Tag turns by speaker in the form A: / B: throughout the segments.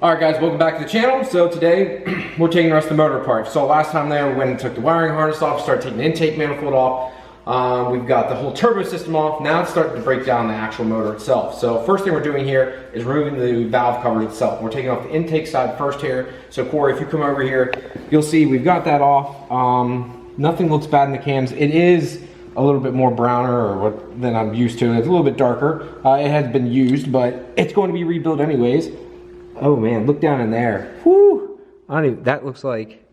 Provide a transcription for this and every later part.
A: Alright guys, welcome back to the channel. So today, we're taking the rest of the motor apart. So last time there, we went and took the wiring harness off, started taking the intake manifold off. We've got the whole turbo system off. Now it's starting to break down the actual motor itself. So first thing we're doing here is removing the valve covers itself. We're taking off the intake side first here. So Corey, if you come over here, you'll see we've got that off. Nothing looks bad in the cams. It is a little bit more browner than I'm used to. It's a little bit darker. It has been used, but it's going to be rebuilt anyways. Oh man, look down in there. Whoo! That looks like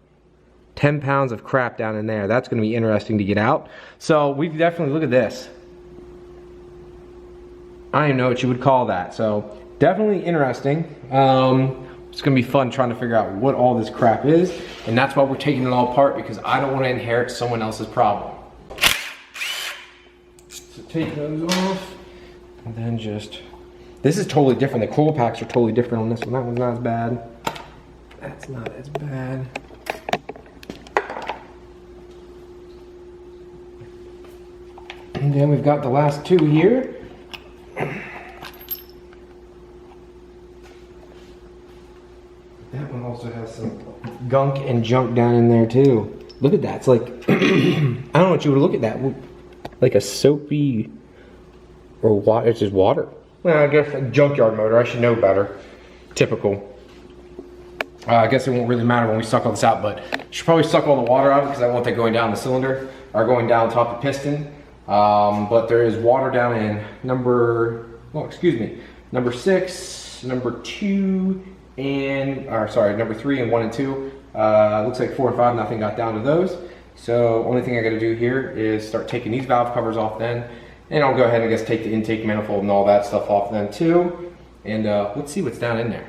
A: 10 pounds of crap down in there. That's going to be interesting to get out. So we've definitely, look at this. I don't even know what you would call that. So definitely interesting. It's going to be fun trying to figure out what all this crap is. And that's why we're taking it all apart, because I don't want to inherit someone else's problem. So take those off. And then just... This is totally different. The coil packs are totally different on this one. That one's not as bad. That's not as bad. And then we've got the last two here. That one also has some gunk and junk down in there too. Look at that. It's like, I don't know what you would look at that. Like a soapy, or water. It's just water. Well, I guess a junkyard motor. I should know better. Typical. I guess it won't really matter when we suck all this out, but you should probably suck all the water out because I want that going down the cylinder or going down top of the piston. But there is water down in number 6, number 2, and number 3 and 1 and 2. Looks like 4 and 5. Nothing got down to those. So only thing I got to do here is start taking these valve covers off then. And I'll go ahead and I guess take the intake manifold and all that stuff off then too. And let's see what's down in there.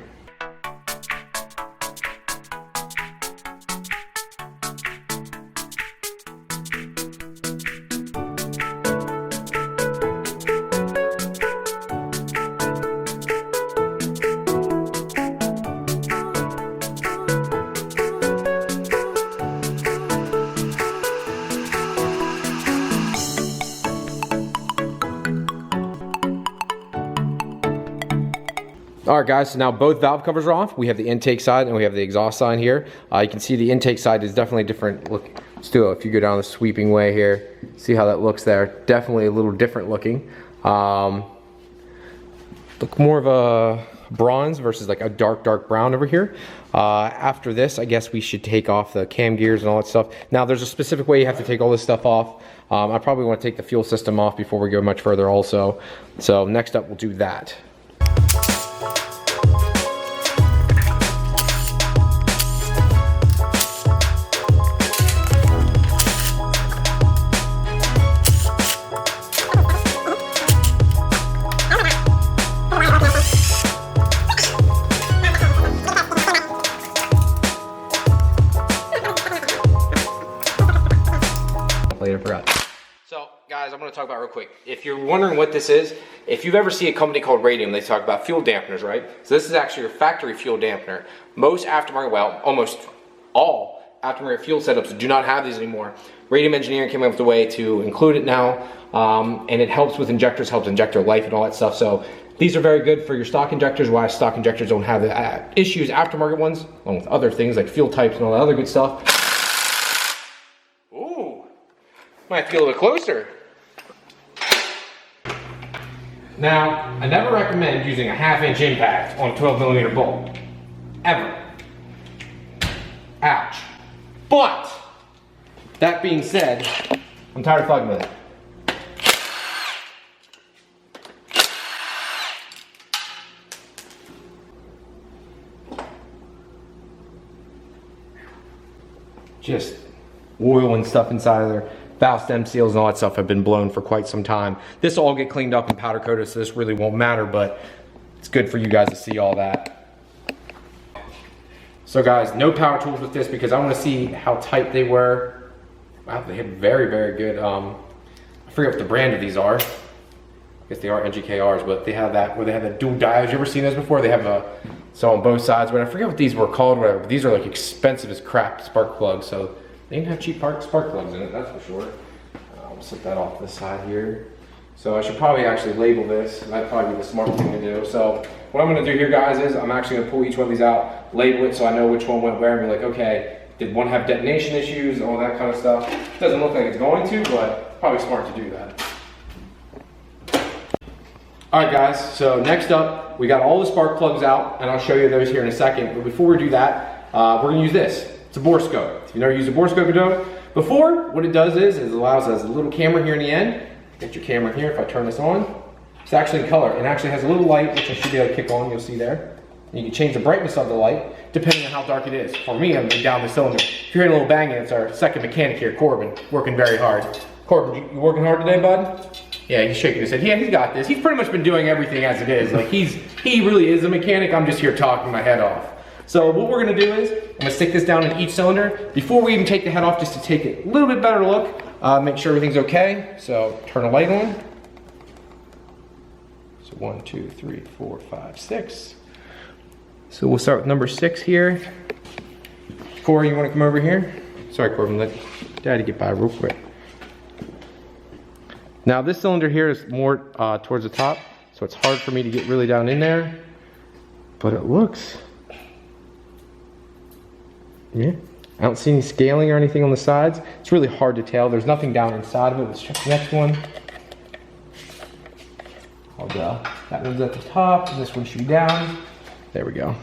A: Alright guys, so now both valve covers are off. We have the intake side and we have the exhaust side here. You can see the intake side is definitely different. Look, still, if you go down the sweeping way here, see how that looks there. Definitely a little different looking. Look more of a bronze versus like a dark brown over here. After this, I guess we should take off the cam gears and all that stuff. Now there's a specific way you have to take all this stuff off. I probably want to take the fuel system off before we go much further also. So next up we'll do that. So guys, I'm going to talk about real quick. If you're wondering what this is, if you've ever seen a company called Radium, they talk about fuel dampeners, right? So this is actually your factory fuel dampener. Most aftermarket, well, almost all aftermarket fuel setups do not have these anymore. Radium Engineering came up with a way to include it now, and it helps with injectors, helps injector life and all that stuff. So these are very good for your stock injectors, why stock injectors don't have the issues aftermarket ones, along with other things like fuel types and all that other good stuff. Might have to get a little bit closer. Now, I never recommend using a 1/2-inch impact on a 12mm bolt. Ever. Ouch. But, that being said, I'm tired of fucking with it. Just oil and stuff inside of there. Valve stem seals and all that stuff have been blown for quite some time. This will all get cleaned up and powder coated, so this really won't matter, but it's good for you guys to see all that. So guys, no power tools with this because I want to see how tight they were. Wow, they have very, very good, I forget what the brand of these are. I guess they are NGKRs, but they have that, where they have the dual diodes. You ever seen those before? They have so on both sides, but I forget what these were called, whatever. But these are like expensive as crap spark plugs, so they didn't have cheap spark plugs in it, that's for sure. I'll set that off to the side here. So I should probably actually label this. That'd probably be the smart thing to do. So what I'm gonna do here, guys, is I'm actually gonna pull each one of these out, label it so I know which one went where, and be like, okay, did one have detonation issues, all that kind of stuff. Doesn't look like it's going to, but probably smart to do that. All right, guys, so next up, we got all the spark plugs out, and I'll show you those here in a second. But before we do that, we're gonna use this. It's a borescope. If you've never used a borescope before, what it does is it allows us a little camera here in the end. Get your camera here, if I turn this on. It's actually in color. It actually has a little light, which I should be able to kick on, you'll see there. You can change the brightness of the light, depending on how dark it is. For me, I'm down the cylinder. If you're hearing a little banging, it's our second mechanic here, Corbin, working very hard. Corbin, you working hard today, bud? Yeah, he's shaking his head. Yeah, he's got this. He's pretty much been doing everything as it is. Like he really is a mechanic. I'm just here talking my head off. So what we're gonna do is, I'm gonna stick this down in each cylinder before we even take the head off, just to take a little bit better look, make sure everything's okay. So turn the light on. So 1, 2, 3, 4, 5, 6. So we'll start with number 6 here. Corey, you wanna come over here? Sorry, Corbin, let Daddy get by real quick. Now this cylinder here is more towards the top, so it's hard for me to get really down in there, but it looks, yeah. I don't see any scaling or anything on the sides. It's really hard to tell. There's nothing down inside of it. Let's check the next one. That one's at the top, and this one should be down. There we go.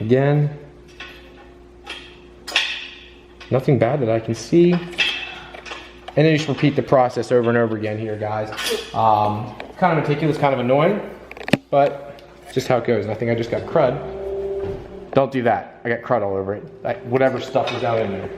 A: Again, nothing bad that I can see. And then you just repeat the process over and over again here, guys. Kind of meticulous, kind of annoying, but just how it goes. And I think I just got crud. Don't do that. I got crud all over it. Whatever stuff is out in there.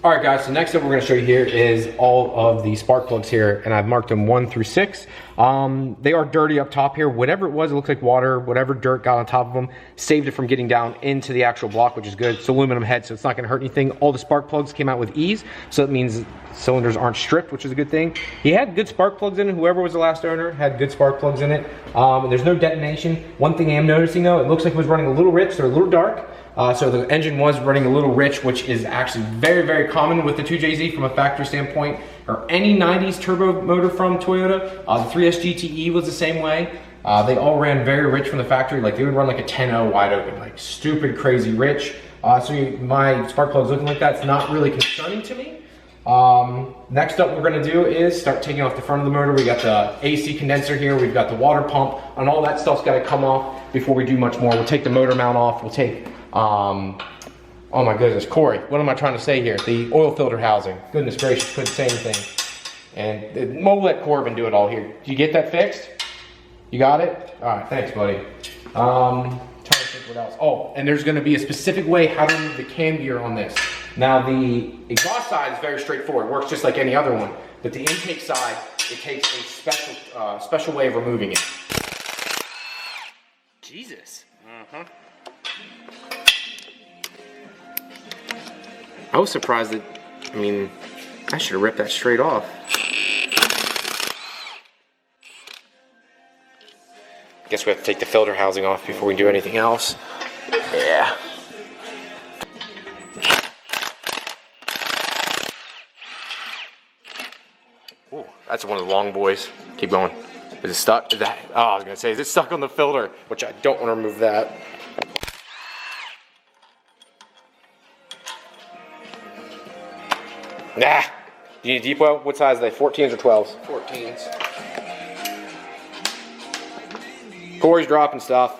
A: All right, guys, so next up we're gonna show you here is all of the spark plugs here, and I've marked them 1 through 6. They are dirty up top here. Whatever it was, it looks like water, whatever dirt got on top of them, saved it from getting down into the actual block, which is good. It's aluminum head, so it's not gonna hurt anything. All the spark plugs came out with ease, so it means cylinders aren't stripped, which is a good thing. He had good spark plugs in it. Whoever was the last owner had good spark plugs in it. There's no detonation. One thing I am noticing though, it looks like it was running a little rich, so a little dark. So the engine was running a little rich, which is actually very, very common with the 2JZ from a factory standpoint, or any 90s turbo motor from Toyota. The 3S GTE was the same way. They all ran very rich from the factory. Like they would run like a 10.0 wide open, like stupid, crazy rich. My spark plug's looking like that. It's not really concerning to me. Next up, what we're gonna do is start taking off the front of the motor. We got the AC condenser here. We've got the water pump, and all that stuff's gotta come off before we do much more. We'll take the motor mount off. We'll take, oh my goodness, Corey, what am I trying to say here? The oil filter housing. Goodness gracious, couldn't say anything. And we'll let Corbin do it all here. Did you get that fixed? You got it? All right, thanks, buddy. Trying to think what else. Oh, and there's gonna be a specific way how to move the cam gear on this. Now the exhaust side is very straightforward. It works just like any other one. But the intake side, it takes a special way of removing it. Jesus. I was surprised that, I mean, I should have ripped that straight off. Guess we have to take the filter housing off before we do anything else. Yeah. Ooh, that's one of the long boys. Keep going. Is it stuck? Is that, oh, I was gonna say, is it stuck on the filter? Which I don't want to remove that. Nah. Do you need a deep well? What size are they? 14s or 12s? 14s. Corey's dropping stuff.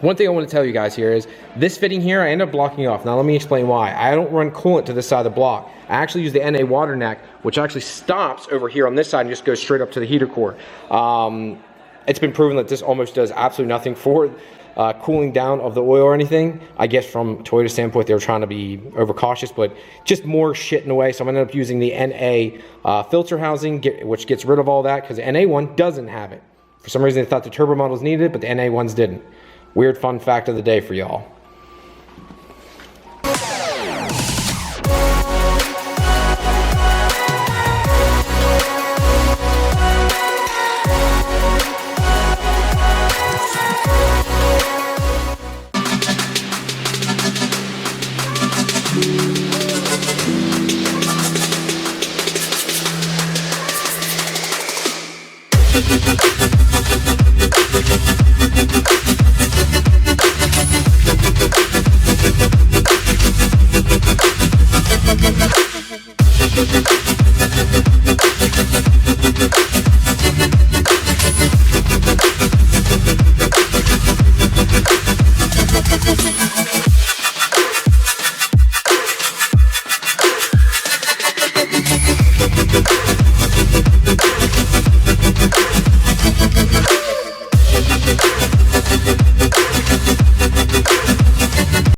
A: One thing I want to tell you guys here is this fitting here, I end up blocking off. Now let me explain why. I don't run coolant to this side of the block. I actually use the NA water neck, which actually stops over here on this side and just goes straight up to the heater core. It's been proven that this almost does absolutely nothing for cooling down of the oil or anything. I guess from Toyota's standpoint, they were trying to be overcautious, but just more shit in a way. So I'm ended up using the NA filter housing, which gets rid of all that, because the NA one doesn't have it. For some reason, they thought the turbo models needed it, but the NA ones didn't. Weird fun fact of the day for y'all.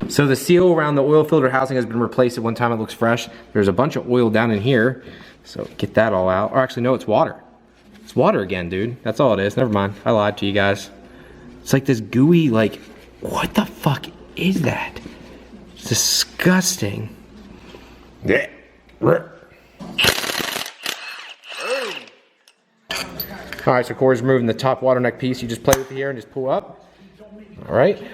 A: So the seal around the oil filter housing has been replaced at one time. It looks fresh. There's a bunch of oil down in here. So get that all out. Or actually, no, it's water. It's water again, dude. That's all it is. Never mind. I lied to you guys. It's like this gooey, like, what the fuck is that? It's disgusting. Yeah. All right, so Corey's removing the top water neck piece. You just play with it here and just pull up. All right.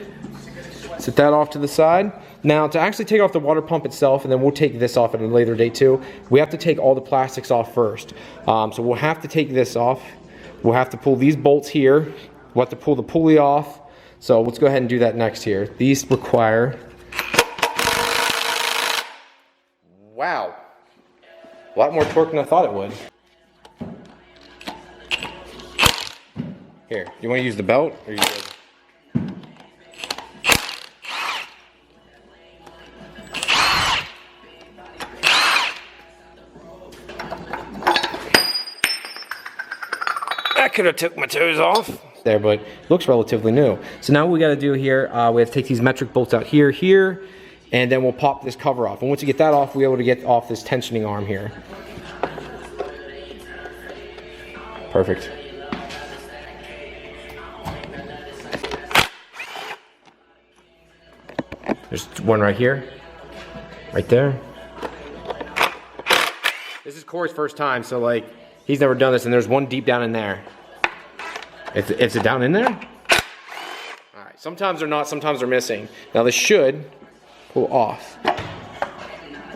A: Set that off to the side. Now to actually take off the water pump itself, and then we'll take this off at a later date too, we have to take all the plastics off first. So we'll have to take this off. We'll have to pull these bolts here. We'll have to pull the pulley off. So let's go ahead and do that next here. These require, wow, a lot more torque than I thought it would. Here, you want to use the belt or you good? I could have took my toes off there, but it looks relatively new. So now what we got to do here, we have to take these metric bolts out here, and then we'll pop this cover off. And once you get that off, we'll be able to get off this tensioning arm here. Perfect. There's one right here, right there. This is Corey's first time, so like, he's never done this, and there's one deep down in there. Is it down in there? All right, sometimes they're not, sometimes they're missing. Now this should pull off.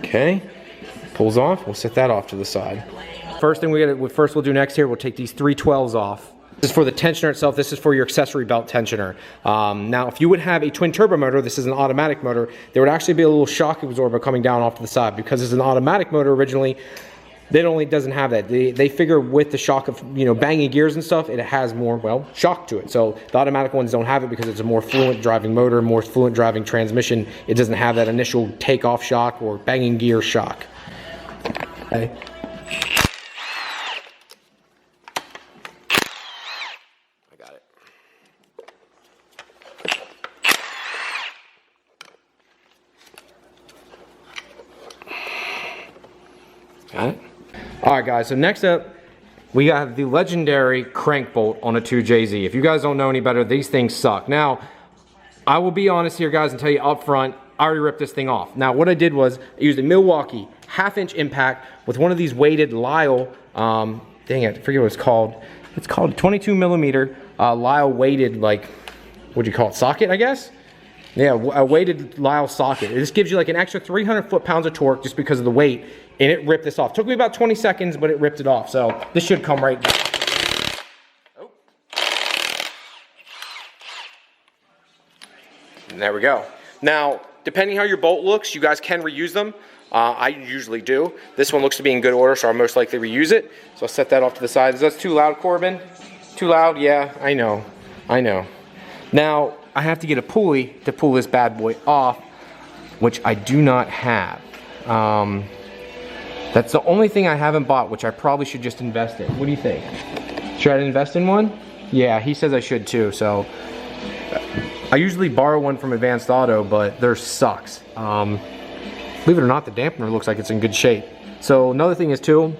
A: Okay, pulls off, we'll set that off to the side. First thing we'll do next here, we'll take these 312s off. This is for the tensioner itself, this is for your accessory belt tensioner. Now if you would have a twin turbo motor, this is an automatic motor, there would actually be a little shock absorber coming down off to the side. Because it's an automatic motor originally, it doesn't have that. They figure with the shock of, you know, banging gears and stuff, it has more, well, shock to it. So the automatic ones don't have it because it's a more fluent driving motor, more fluent driving transmission. It doesn't have that initial takeoff shock or banging gear shock. Okay. I got it. Got it? Alright guys, so next up, we got the legendary crank bolt on a 2JZ. If you guys don't know any better, these things suck. Now, I will be honest here guys and tell you up front, I already ripped this thing off. Now what I did was, I used a Milwaukee 1/2-inch impact with one of these weighted Lyle, dang it, I forget what it's called. It's called 22mm Lyle weighted, like, what do you call it, socket I guess? Yeah, a weighted Lyle socket. This gives you like an extra 300 foot-pounds of torque just because of the weight, and it ripped this off. Took me about 20 seconds, but it ripped it off. So this should come right down. Oh. And there we go. Now, depending how your bolt looks, you guys can reuse them. I usually do. This one looks to be in good order, so I'll most likely reuse it. So I'll set that off to the side. Is that too loud, Corbin? Too loud? Yeah, I know. I know. Now, I have to get a pulley to pull this bad boy off, which I do not have. That's the only thing I haven't bought, which I probably should just invest in. What do you think? Should I invest in one? Yeah, he says I should too, so. I usually borrow one from Advanced Auto, but theirs sucks. Believe it or not, the dampener looks like it's in good shape. So another thing is too,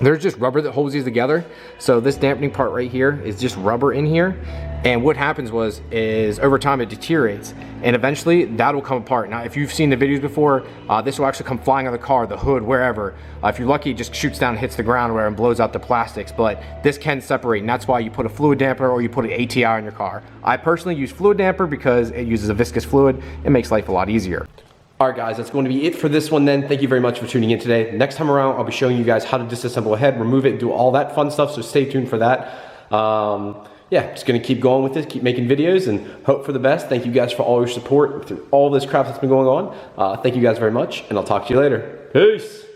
A: there's just rubber that holds these together. So this dampening part right here is just rubber in here. And what happens is over time it deteriorates, and eventually that'll come apart. Now, if you've seen the videos before, this will actually come flying on the car, the hood, wherever. If you're lucky, it just shoots down and hits the ground where and blows out the plastics, but this can separate, and that's why you put a fluid dampener or you put an ATI on your car. I personally use fluid damper because it uses a viscous fluid. It makes life a lot easier. All right, guys, that's going to be it for this one then. Thank you very much for tuning in today. Next time around, I'll be showing you guys how to disassemble a head, remove it, do all that fun stuff, so stay tuned for that. Yeah, just gonna keep going with this, keep making videos, and hope for the best. Thank you guys for all your support through all this crap that's been going on. Thank you guys very much, and I'll talk to you later. Peace!